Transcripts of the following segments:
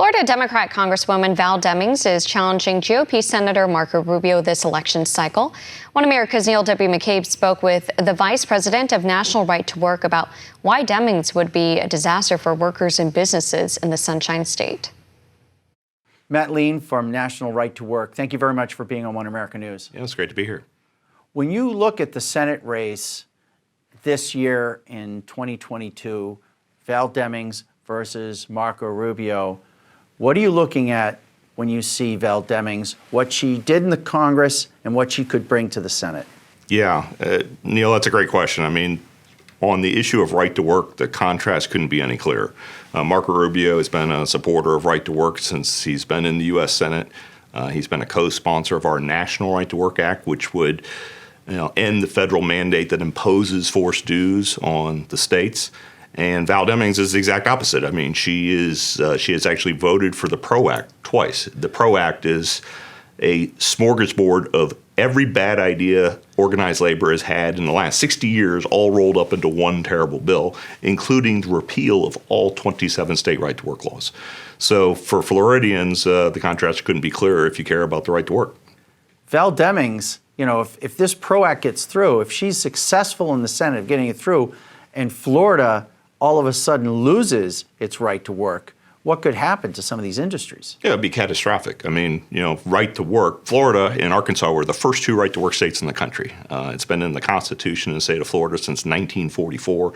Florida Democrat Congresswoman Val Demings is challenging GOP Senator Marco Rubio this election cycle. One America's Neil W. McCabe spoke with the Vice President of National Right to Work about why Demmings would be a disaster for workers and businesses in the Sunshine State. Leen from National Right to Work, thank you very much for being on One America News. Yeah, it's great to be here. When you look at the Senate race this year in 2022, Val Demings versus Marco Rubio, what are you looking at when you see Val Demings, what she did in the Congress and what she could bring to the Senate? Yeah, Neil, that's a great question. I mean, on the issue of right to work, the contrast couldn't be any clearer. Marco Rubio has been a supporter of right to work since he's been in the U.S. Senate. He's been a co-sponsor of our National Right to Work Act, which would end the federal mandate that imposes forced dues on the states. And Val Demmings is the exact opposite. I mean, she has actually voted for the PRO Act twice. The PRO Act is a smorgasbord of every bad idea organized labor has had in the last 60 years, all rolled up into one terrible bill, including the repeal of all 27 state right to work laws. So for Floridians, the contrast couldn't be clearer if you care about the right to work. Val Demmings, if this PRO Act gets through, if she's successful in the Senate of getting it through, and Florida all of a sudden loses its right to work, what could happen to some of these industries? Yeah, it'd be catastrophic. I mean, right to work. Florida and Arkansas were the first two right to work states in the country. It's been in the Constitution of the state of Florida since 1944.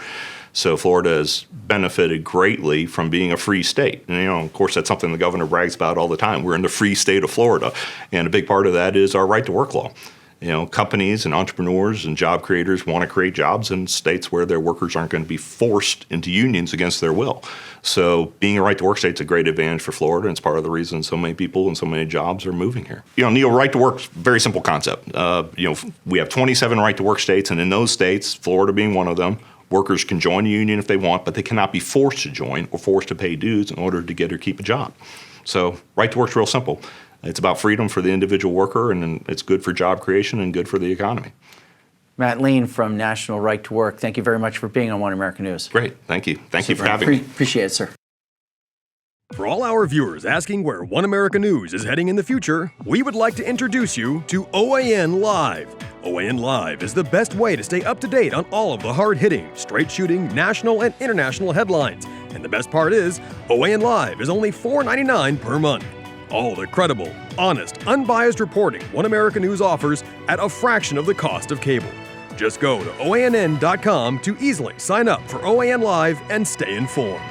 So Florida has benefited greatly from being a free state. And, of course, that's something the governor brags about all the time. We're in the free state of Florida. And a big part of that is our right to work law. Companies and entrepreneurs and job creators want to create jobs in states where their workers aren't going to be forced into unions against their will. So being a right to work state is a great advantage for Florida, and it's part of the reason so many people and so many jobs are moving here. Neil, right to work is a very simple concept. We have 27 right to work states, and in those states, Florida being one of them, workers can join a union if they want, but they cannot be forced to join or forced to pay dues in order to get or keep a job. So right to work is real simple. It's about freedom for the individual worker, and it's good for job creation and good for the economy. Leen from National Right to Work, thank you very much for being on One America News. Great. Thank you. Thank you for having me. Appreciate it, sir. For all our viewers asking where One America News is heading in the future, we would like to introduce you to OAN Live. OAN Live is the best way to stay up to date on all of the hard-hitting, straight-shooting, national and international headlines. And the best part is, OAN Live is only $4.99 per month. All the credible, honest, unbiased reporting One America News offers at a fraction of the cost of cable. Just go to OANN.com to easily sign up for OAN Live and stay informed.